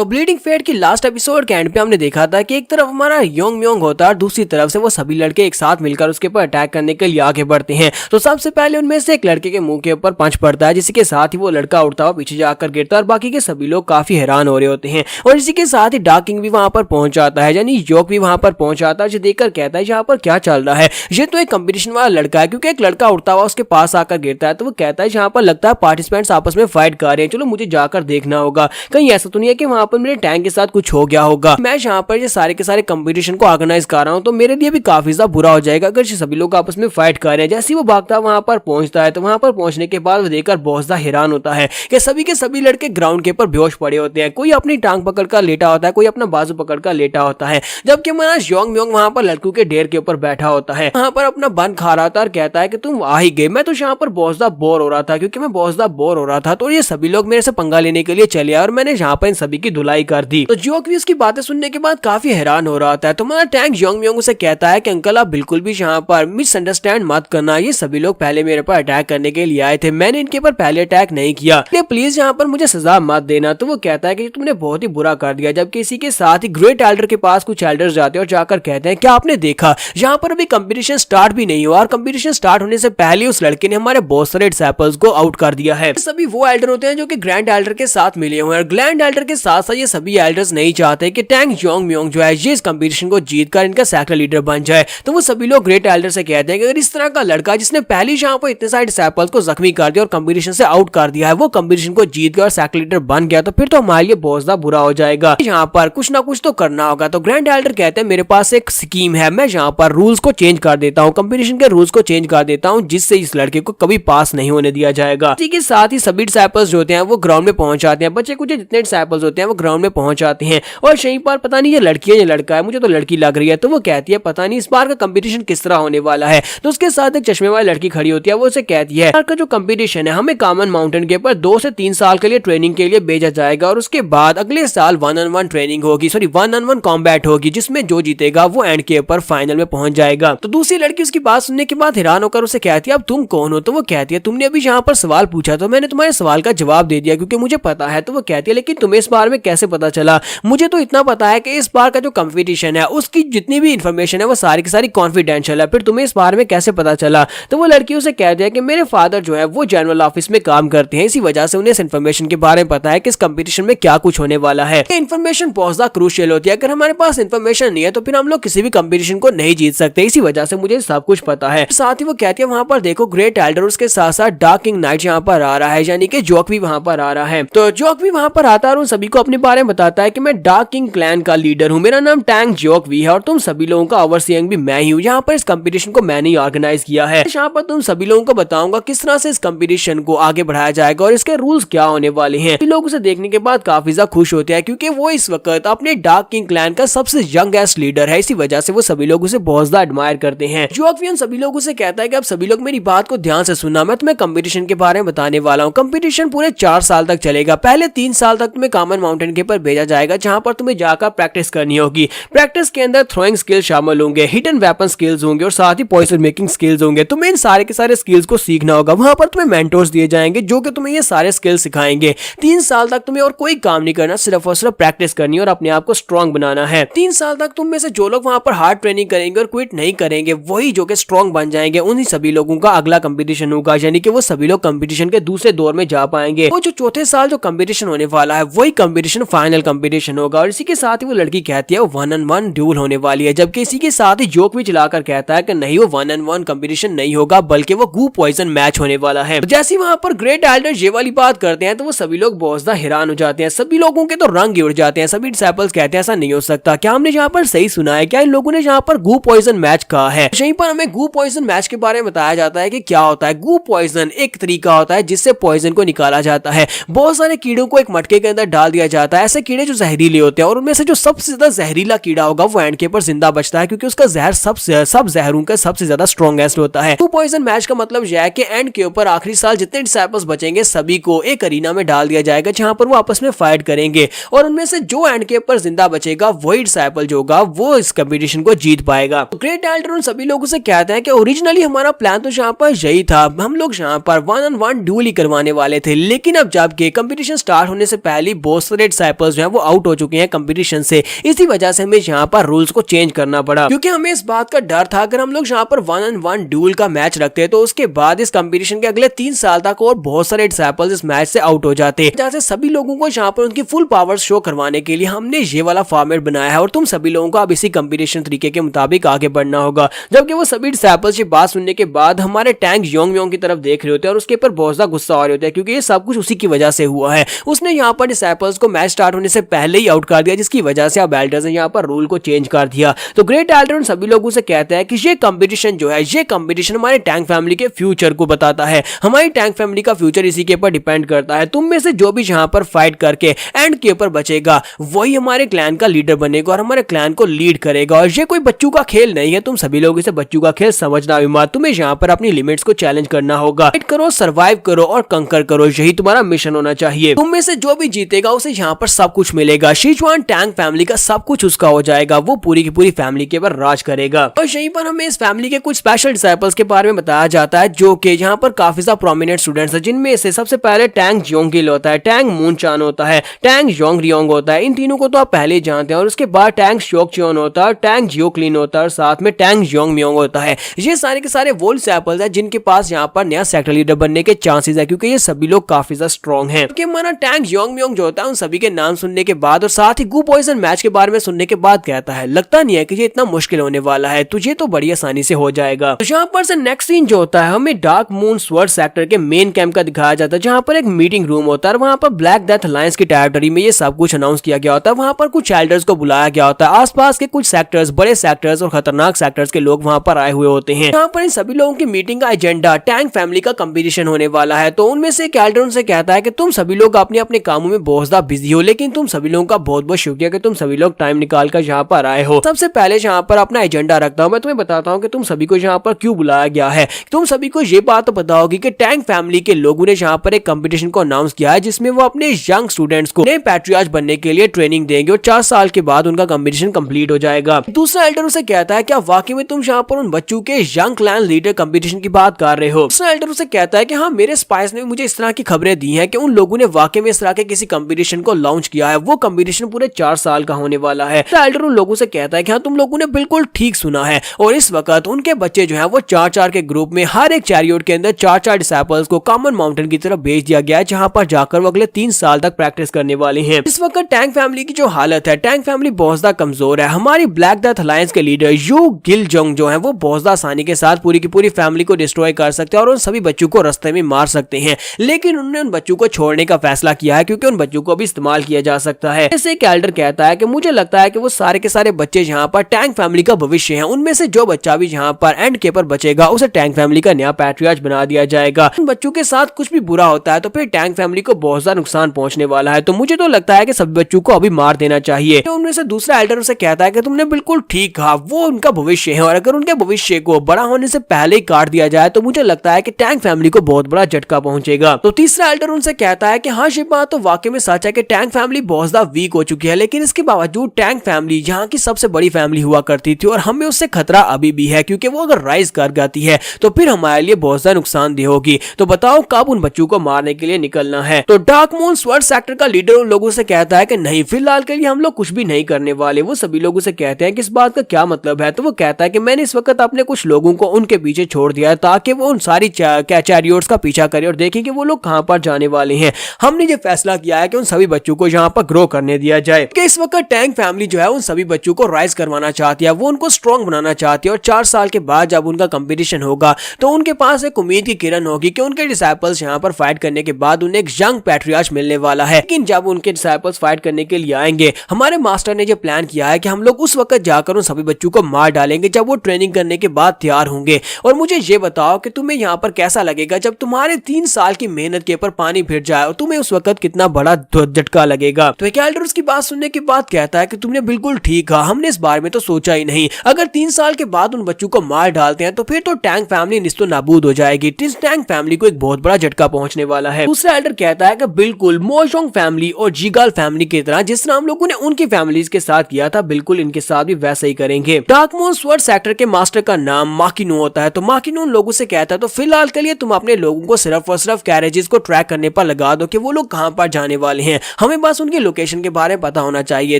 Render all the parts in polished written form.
तो bleeding fate की last episode के एंड पे हमने देखा था कि एक तरफ हमारा योंग म्योंग होता है और दूसरी तरफ से वो सभी लड़के एक साथ मिलकर उसके ऊपर अटैक करने के लिए आगे बढ़ते हैं। तो सबसे पहले उनमें से एक लड़के के मुंह के ऊपर पंच पड़ता है, जिसके साथ ही वो लड़का उड़ता हुआ पीछे जाकर गिरता है और बाकी के सभी लोग काफी हैरान हो रहे होते हैं। और इसी के साथ ही डार्क किंग भी वहां पर पहुंच जाता है, यानी योक भी वहां पर पहुंच जाता है, जो देखकर कहता है यहाँ पर क्या चल रहा है, ये तो एक कंपटीशन वाला लड़का है। क्योंकि एक लड़का उड़ता हुआ उसके पास आकर गिरता है, तो वो कहता है यहाँ पर लगता है पार्टिसिपेंट्स आपस में फाइट कर रहे हैं, चलो मुझे जाकर देखना होगा, कहीं ऐसा तो नहीं है कि वहां पर मेरे टैंक के साथ कुछ हो गया होगा। मैं यहाँ पर ये सारे के सारे कंपटीशन को ऑर्गेनाइज कर रहा हूँ, तो मेरे लिए भी काफी ज्यादा बुरा हो जाएगा अगर सभी लोग आपस में फाइट कर रहे हैं। जैसे ही वो भागता वहां पर पहुंचता है, तो वहां पर पहुंचने के बाद वो देखकर बहुत ज्यादा हैरान होता है कि सभी के सभी लड़के ग्राउंड के ऊपर बेहोश पड़े होते हैं। कोई अपनी टांग पकड़कर लेटा होता है, कोई अपना बाजू पकड़कर लेटा होता है, जबकि हमारा योंग म्योंग वहां पर लड़कों के ढेर के ऊपर बैठा होता है, वहां पर अपना बन खा रहा था और कहता है कि तुम आ ही गए, मैं तो यहाँ पर बहुत ज्यादा बोर हो रहा था, क्योंकि मैं बहुत ज्यादा बोर हो रहा था, तो ये सभी लोग मेरे से पंगा लेने के लिए चले आए और मैंने यहाँ पर इन सभी की धुलाई कर दी। तो जोक भी उसकी बातें सुनने के बाद काफी हैरान हो रहा था। तो हमारा टैंक योंग म्योंग उसे कहता है कि अंकल आप बिल्कुल भी यहाँ पर मिसअंडरस्टैंड मत करना, ये सभी लोग पहले मेरे पर अटैक करने के लिए आए थे, मैंने इनके ऊपर पहले अटैक नहीं किया, प्लीज यहाँ पर मुझे सजा मत देना। तो वो कहता है कि तुमने बहुत ही बुरा कर दिया। जबकि इसी के साथ ही ग्रेट एल्डर के पास कुछ एल्डर्स जाते हैं और जाकर कहते हैं क्या आपने देखा, यहाँ पर अभी कंपटीशन स्टार्ट भी नहीं हुआ और कंपटीशन स्टार्ट होने से पहले उस लड़के ने हमारे बहुत सारे डिसिपल्स को आउट कर दिया है। सभी वो एल्डर होते हैं जो कि ग्रैंड एल्डर के साथ मिले हुए हैं। ग्रैंड एल्डर के साथ साथ ये सभी एल्डर्स नहीं चाहते कि टैंक योंग म्योंग जो है ये इस कंपटीशन को जीतकर इनका सेक्टर लीडर बन जाए। तो वो सभी लोग ग्रेट एल्डर से कहते हैं कि अगर इस तरह का लड़का जिसने पहले यहाँ पर इतने सारे डिसिपल्स को जख्मी कर दिया और कंपटीशन से आउट कर दिया है, वो कंपटीशन को जीत गया और सेक्टर लीडर बन गया, तो फिर तो हमारे लिए बहुत ज्यादा बुरा हो जाएगा, यहाँ पर कुछ ना कुछ तो करना होगा। तो ग्रैंड एल्डर कहते हैं मेरे पास एक स्कीम है, मैं यहाँ पर रूल्स को चेंज कर देता हूँ, कंपटीशन के रूल्स को चेंज कर देता हूँ, जिससे इस लड़के को कभी पास नहीं होने दिया जाएगा। इसी के साथ ही सभी डिसिपल्स जो होते हैं वो ग्राउंड में पहुंच जाते हैं, बच्चे कुछ जितने डिसिपल्स होते हैं वो ग्राउंड में पहुंच जाते हैं और यहीं पर पता नहीं ये लड़की है या लड़का है, मुझे तो लड़की लग रही है। तो वो कहती है पता नहीं इस बार का कंपटीशन किस तरह होने वाला है। तो उसके साथ एक चश्मे वाली लड़की खड़ी होती है, वो उसे कहती है का जो कंपटीशन है हमें कॉमन माउंटेन के ऊपर 2 से 3 साल के लिए ट्रेनिंग के लिए भेजा जाएगा और उसके बाद अगले साल 1-on-1 ट्रेनिंग होगी, सॉरी 1-on-1 कॉम्बैट होगी, जिसमें जो जीतेगा वो एंड के ऊपर फाइनल में पहुंच जाएगा। तो दूसरी लड़की उसकी बात सुनने के बाद हैरान होकर उसे कहती है अब तुम कौन हो। तो वो कहती है तुमने अभी यहाँ पर सवाल पूछा तो मैंने तुम्हारे सवाल का जवाब दे दिया क्योंकि मुझे पता है। तो वो कहती है लेकिन तुम्हें इस बारे में कैसे पता चला। मुझे तो इतना पता है कि इस बार का जो कंपटीशन है उसकी जितनी भी इंफॉर्मेशन है वो सारी की सारी कॉन्फिडेंशियल है, फिर तुम्हें इस बारे में कैसे पता चला। तो वो लड़की उसे कहती है कि मेरे फादर जो है वो जनरल ऑफिस में काम करते हैं, इसी वजह से उन्हें इस इन्फॉर्मेशन के बारे में पता है कि इस कंपटीशन में क्या कुछ होने वाला है। ये इन्फॉर्मेशन बहुत ज्यादा क्रूशियल होती है, अगर हमारे पास इन्फॉर्मेशन नहीं है तो फिर हम लोग किसी भी कंपटीशन को नहीं जीत सकते, इसी वजह से मुझे सब कुछ पता है। साथ ही वो कहती है वहां पर देखो ग्रेट एल्डर उसके साथ साथ डार्क किंग नाइट यहाँ पर आ रहा है, यानी कि जोक भी वहां पर आ रहा है। तो जोक भी वहां पर आता है और उन सभी को अपने बारे में बताता है कि मैं डार्क किंग क्लैन का लीडर हूँ, मेरा नाम टैंक जोक भी है और तुम सभी लोगों का ओवरसीइंग भी मैं ही हूँ। यहाँ पर इस कंपटीशन को मैंने ही ऑर्गेनाइज किया है, यहाँ पर तुम सभी लोगों को बताऊंगा किस तरह से इस कंपटीशन को आगे बढ़ाया जाएगा और इसके रूल्स क्या होने वाले हैं। लोग उसे देखने के बाद काफी ज्यादा खुश होते हैं क्योंकि वो इस वक्त अपने डार्क किंग क्लैन का सबसे यंगेस्ट लीडर है, इसी वजह से वो सभी लोग उसे बहुत ज्यादा एडमायर करते हैं। जोक भी उन सभी लोगों से कहता है कि आप सभी लोग मेरी बात को ध्यान से सुनना, मैं तुम्हें कंपटीशन के बारे में बताने वाला हूँ। कंपटीशन पूरे 4 साल तक चलेगा, पहले 3 साल तक तुम्हें कॉमन माउंटेन के ऊपर भेजा जाएगा जहां पर तुम्हें जाकर प्रैक्टिस करनी होगी। प्रैक्टिस के अंदर थ्रोइंग स्किल शामिल होंगे, हिडन वेपन स्किल्स होंगे और साथ ही पॉइजन मेकिंग स्किल्स होंगे। तुम्हें इन सारे के सारे स्किल्स को सीखना होगा। वहां पर तुम्हें मेंटोर्स दिए जाएंगे जो कि तुम्हें ये सारे स्किल सिखाएंगे। 3 साल तक तुम्हें और कोई काम नहीं करना, सिर्फ और सिर्फ प्रैक्टिस करनी है और अपने आप को स्ट्रॉन्ग बनाना है। 3 साल तक तुम में से जो लोग वहां पर हार्ड ट्रेनिंग करेंगे और क्विट नहीं करेंगे वही जो कि स्ट्रॉन्ग बन जाएंगे, उन्हीं सभी लोगों का अगला कंपटीशन होगा, यानी कि वो सभी लोग कंपटीशन के दूसरे दौर में जा पाएंगे। वो जो चौथे साल जो कंपटीशन होने वाला है वही कंपटीशन फाइनल कंपटीशन होगा और इसी के साथ ही वो लड़की कहती है वो 1-on-1 ड्यूल होने वाली है, जबकि इसी के साथ ही जोक भी चलाकर कहता है कि नहीं वो 1-on-1 कंपटीशन नहीं होगा बल्कि वो गू पॉइजन मैच होने वाला है। जैसे वहां पर ग्रेट एल्डर ये वाली बात करते हैं तो वो सभी लोग बहुत ज्यादा हैरान हो जाते हैं, सभी लोगों के तो रंग ही उड़ जाते हैं। सभी डिसिपल्स कहते हैं ऐसा नहीं हो सकता, क्या हमने यहाँ पर सही सुना है, क्या इन लोगों ने यहाँ पर गू पॉइजन मैच कहा है। यहीं पर हमें गू पॉइजन मैच के बारे में बताया जाता है कि क्या होता है। गू पॉइजन एक तरीका होता है जिससे पॉइजन को निकाला जाता है। बहुत सारे कीड़ों को एक मटके के अंदर डाल दिया जाता है, ऐसे कीड़े जो जहरीले होते हैं और उनमें से जो सबसे ज्यादा जहरीला कीड़ा होगा वो एंड के ऊपर जिंदा बचता है क्योंकि उसका जहर सब जहरों का सबसे ज्यादा स्ट्रॉन्गेस्ट होता है। गू पॉइजन मैच का मतलब यह है कि एंड के ऊपर आखिरी साल जितने डिसिपल्स बचेंगे सभी को एक अरीना में डाल दिया जाएगा जहां पर वो आपस में फाइट करेंगे और उनमें से जो एंड के ऊपर जिंदा बचेगा वही डिसिपल जो होगा वो इस कंपटीशन को जीत पाएगा। ग्रेट एल्डर उन सभी लोगों से कहते हैं कि ओरिजिनली हमारा प्लान तो यहाँ पर यही था, हम लोग यहाँ पर 1-on-1 ड्यूल ही करवाने वाले थे, लेकिन अब जबकि कंपटीशन स्टार्ट होने से पहले बहुत सारे सारे डिसाइपल्स जो है वो आउट हो चुके हैं कंपटीशन से। इसी वजह से हमें यहाँ पर रूल्स को चेंज करना पड़ा, क्योंकि हमें इस बात का डर था अगर हम लोग यहाँ पर 1-on-1 ड्यूल का मैच रखते तो उसके बाद इस कंपटीशन के अगले 3 साल तक और बहुत सारे डिसाइपल्स इस मैच से आउट हो जाते। जैसे सभी लोगों को यहाँ पर उनकी फुल पावर्स शो करवाने के लिए हमने ये वाला फॉर्मेट बनाया है और तुम सभी लोगों को अब इसी कंपटीशन तरीके के मुताबिक आगे बढ़ना होगा। जबकि वो सभी डिसाइपल्स ये बात सुनने के बाद हमारे टैंक योंग म्योंग की तरफ देख रहे होते हैं और उसके ऊपर बहुत ज्यादा गुस्सा आ रहे होते हैं, क्योंकि ये सब कुछ उसी की वजह से हुआ है। उसने यहाँ पर डिसाइपल्स को मैच स्टार्ट होने से पहले ही आउट कर दिया, जिसकी वजह से अब एल्डर्स ने यहाँ पर रूल को चेंज कर दिया। तो ग्रेट एल्डर उन सभी लोगों से कहता है कि ये कंपटीशन जो है, ये कंपटीशन हमारे टैंक फैमिली के फ्यूचर को बताता है। हमारी टैंक फैमिली का फ्यूचर इसी के ऊपर डिपेंड करता है। तुम में से जो भी यहाँ पर फाइट करके एंड के ऊपर बचेगा वही हमारे क्लैन का लीडर बनेगा और हमारे क्लैन को लीड करेगा। और ये कोई बच्चों का खेल नहीं है, तुम सभी लोग इसे बच्चों का खेल समझना भी मत। तुम्हें यहाँ पर अपनी लिमिट्स को चैलेंज करना होगा। फाइट करो, सर्वाइव करो और कंकर करो, यही तुम्हारा मिशन होना चाहिए। तुम में से जो भी जीतेगा उसे यहाँ पर सब कुछ मिलेगा। सिचुआन टैंक फैमिली का सब कुछ उसका हो जाएगा, वो पूरी की पूरी फैमिली के ऊपर राज करेगा। और यहीं पर हमें इस फैमिली के कुछ स्पेशल डिसाइपल्स के बारे में बताया जाता है, जो कि यहाँ पर काफी ज्यादा प्रोमिनेंट स्टूडेंट्स हैं, जिनमें से सबसे पहले टैंक जोंगिल होता है, टैंक मूनचान होता है, टैंक योंग रियोंग होता है। इन तीनों को तो आप पहले ही जानते हैं। और उसके बाद टैंक शोकचियोन होता है, टैंक जियो क्लीन होता है और साथ में टैंक योंग म्योंग होता है। ये सारे के सारे वो डिसाइपल्स हैं जिनके पास यहाँ पर नया सेक्टर लीडर बनने के चांसेस है, क्योंकि ये सभी लोग काफी ज्यादा स्ट्रॉन्ग हैं। क्योंकि हमारा टैंक योंग म्योंग जो होता है उन सभी के नाम सुनने के बाद और साथ ही गु पॉइजन मैच के बारे में सुनने के बाद कहता है लगता नहीं है कि ये इतना मुश्किल होने वाला है, तुझे तो बड़ी आसानी से हो जाएगा। तो यहाँ पर से नेक्स्ट सीन जो होता है हमें डार्क मून स्वर्ड सेक्टर के मेन कैंप का दिखाया जाता है, जहाँ पर एक मीटिंग रूम होता है और वहाँ पर ब्लैक डेथ अलायंस की टेरिटरी में ये सब कुछ अनाउंस किया गया होता है। वहाँ पर कुछ एल्डर्स को बुलाया गया होता है, आसपास के कुछ सेक्टर्स, बड़े सेक्टर्स और खतरनाक सेक्टर्स के लोग वहाँ पर आए हुए होते हैं। यहाँ पर इन सभी लोगों की मीटिंग का एजेंडा टैंक फैमिली का कंपटीशन होने वाला है। तो उनमें से एक एल्डर उनसे कहता है कि तुम सभी लोग अपने अपने कामों में बहुत ज्यादा बिजी हो, लेकिन तुम सभी लोगों का बहुत बहुत शुक्रिया कि तुम सभी लोग टाइम निकाल कर यहाँ पर आए हो। सबसे पहले यहाँ पर अपना एजेंडा रखता हूँ, मैं तुम्हें बताता हूँ कि तुम सभी को यहाँ पर क्यों बुलाया गया है। तुम सभी को ये बात तो पता होगी कि टैंक फैमिली के लोगों ने यहाँ पर एक कंपटीशन को अनाउंस किया है, जिसमें वो अपने यंग स्टूडेंट्स को नए पैट्रियार्च बनने के लिए ट्रेनिंग देंगे और 4 साल के बाद उनका कंपटीशन कंप्लीट हो जाएगा। दूसरा एल्डर उसे कहता है क्या वाकई में तुम यहाँ पर उन बच्चों के यंग क्लैन लीडर कंपटीशन की बात कर रहे हो। दूसरा एल्डर उसे कहता है कि हाँ, मेरे स्पाइस ने मुझे इस तरह की खबरें दी हैं कि उन लोगों ने वाकई में इस तरह के किसी कंपटीशन को लॉन्च किया है। वो कंपटीशन पूरे 4 साल का होने वाला है। एल्डर उन लोगों से कहता है कि हाँ, तुम लोगों ने बिल्कुल ठीक सुना है और इस वक्त उनके बच्चे जो है वो 4-4 के ग्रुप में हर एक चैरियट के अंदर 4-4 डिसाइपल्स को कॉमन माउंटेन की तरफ भेज दिया गया है, जहां पर जाकर वो अगले 3 साल तक प्रैक्टिस करने वाले हैं। इस वक्त टैंक फैमिली की जो हालत है, टैंक फैमिली बहुत ज्यादा कमजोर है। हमारी ब्लैक डेथ अलायंस के लीडर यू गिल जोंग जो है वो बहुत ज्यादा आसानी के साथ पूरी की पूरी फैमिली को डिस्ट्रॉय कर सकते हैं और उन सभी बच्चों को रास्ते में मार सकते हैं, लेकिन उन्होंने उन बच्चों को छोड़ने का फैसला किया है क्योंकि उन बच्चों को भी इस्तेमाल किया जा सकता है। जैसे एक एल्डर कहता है कि मुझे लगता है कि वो सारे के सारे बच्चे यहाँ पर टैंक फैमिली का भविष्य है। उनमें से जो बच्चा भी यहाँ पर एंड के पर बचेगा उसे टैंक फैमिली का नया पैट्रियार्च बना दिया जाएगा। उन बच्चों के साथ कुछ भी बुरा होता है तो फिर टैंक फैमिली को बहुत ज्यादा नुकसान पहुंचने वाला है। तो मुझे तो लगता है कि सभी बच्चों को अभी मार देना चाहिए। तो उनमें से दूसरा एल्डर उसे कहता है कि तुमने बिल्कुल ठीक कहा, वो उनका भविष्य है और अगर उनके भविष्य को बड़ा होने से पहले ही काट दिया जाए तो मुझे लगता है कि टैंक फैमिली को बहुत बड़ा झटका पहुंचेगा। तो तीसरा एल्डर उनसे कहता है कि हाँ, ये बात तो वाकई में सच है कि टैंक फैमिली बहुत ज्यादा वीक हो चुकी है, लेकिन इसके बावजूद टैंक फैमिली यहाँ की सबसे बड़ी फैमिली हुआ करती थी और हमें उससे खतरा अभी भी है, क्योंकि वो अगर राइज कर जाती है तो फिर हमारे लिए बहुत ज्यादा नुकसानदेह होगी। तो बताओ कब उन बच्चों को मारने के लिए निकलना है। तो डार्क मून स्वर्ड सेक्टर का लीडर उन लोगों से कहता है कि नहीं, फिलहाल के लिए हम लोग कुछ भी नहीं करने वाले। वो सभी लोगों से कहते हैं कि इस बात का क्या मतलब है। तो वो कहता है कि मैंने इस वक्त अपने कुछ लोगों को उनके पीछे छोड़ दिया है ताकि वो उन सारी चैरियट्स का पीछा करें और देखें कि वो लोग कहां पर जाने वाले हैं। हमने ये फैसला किया है कि उन सभी बच्चों को यहाँ पर ग्रो करने दिया जाए कि इस वक्त टैंक फैमिली जो है उन सभी बच्चों को राइज करवाना चाहती है, वो उनको स्ट्रॉन्ग बनाना चाहती है और 4 साल के बाद जब उनका कंपटीशन होगा तो उनके पास एक उम्मीद की किरण होगी कि उनके डिसाइपल्स यहाँ पर फाइट करने के बाद उन्हें एक यंग पैट्रियार्च मिलने वाला है। लेकिन जब उनके डिसाइपल्स फाइट करने के लिए आएंगे, हमारे मास्टर ने ये प्लान किया है कि हम लोग उस वक्त जाकर उन सभी बच्चों को मार डालेंगे जब वो ट्रेनिंग करने के बाद तैयार होंगे। और मुझे ये बताओ कि तुम्हें यहाँ पर कैसा लगेगा जब तुम्हारे 3 साल की मेहनत के ऊपर पानी फिर जाए और तुम्हें उस वक्त कितना बड़ा झटका लगेगा। तो एक एल्डर उसकी बात सुनने के बाद कहता है कि तुमने बिल्कुल ठीक कहा, हमने इस बारे में तो सोचा ही नहीं। अगर 3 साल के बाद उन बच्चों को मार डालते हैं तो फिर तो टैंक फैमिली निस्तो नाबूद हो जाएगी। टैंक फैमिली को एक बहुत बड़ा झटका पहुंचने वाला है। दूसरा एल्डर कहता है कि बिल्कुल मोशोंग फैमिली और जीगाल फैमिली की तरह जिस तरह हम लोगों ने उनकी फैमिलीज के साथ किया था, बिल्कुल इनके साथ भी वैसा ही करेंगे। डार्क मून स्वर्ड सेक्टर के मास्टर का नाम माकिनो होता है। तो माकिनो उन लोगों से कहता है तो फिलहाल के लिए तुम अपने लोगों को सिर्फ और सिर्फ कैरेजेस को ट्रैक करने पर लगा दो कि वो लोग कहां पर जाने वाले हैं। हमें बस उनकी लोकेशन के बारे में पता होना चाहिए।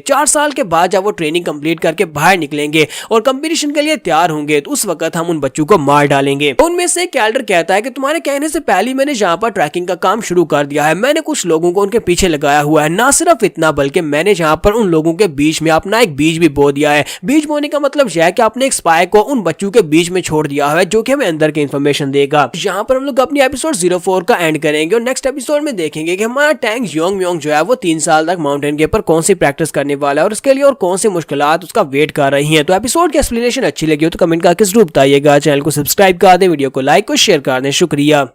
4 साल के बाद जब वो ट्रेनिंग कंप्लीट करके बाहर निकलेंगे और कंपटीशन के लिए तैयार होंगे तो उस वक्त हम उन बच्चों को मार डालेंगे। उनमें से कैल्डर कहता है कि तुम्हारे कहने से पहले मैंने यहाँ पर ट्रैकिंग का काम शुरू कर दिया है। मैंने कुछ लोगों को उनके पीछे लगाया हुआ है। ना सिर्फ इतना बल्कि मैंने यहाँ पर उन लोगों के बीच में अपना एक बीज भी बो दिया है। बीज बोने का मतलब यह है कि आपने एक स्पाई को उन बच्चों के बीच में छोड़ दिया है जो कि हमें अंदर की इंफॉर्मेशन देगा। यहाँ पर हम लोग अपनी एपिसोड 04 का एंड करेंगे और नेक्स्ट एपिसोड में देखेंगे कि हमारा टैंक योंग म्योंग जो है वो 3 साल तक माउंटेन के ऊपर कौन सी प्रैक्टिस करने वाला है और उसके लिए और कौन सी मुश्किलात उसका वेट कर रही हैं। तो एपिसोड की एक्सप्लेनेशन अच्छी लगी हो तो कमेंट करके जरूर बताइएगा। चैनल को सब्सक्राइब कर दें, वीडियो को लाइक और शेयर कर दें। शुक्रिया।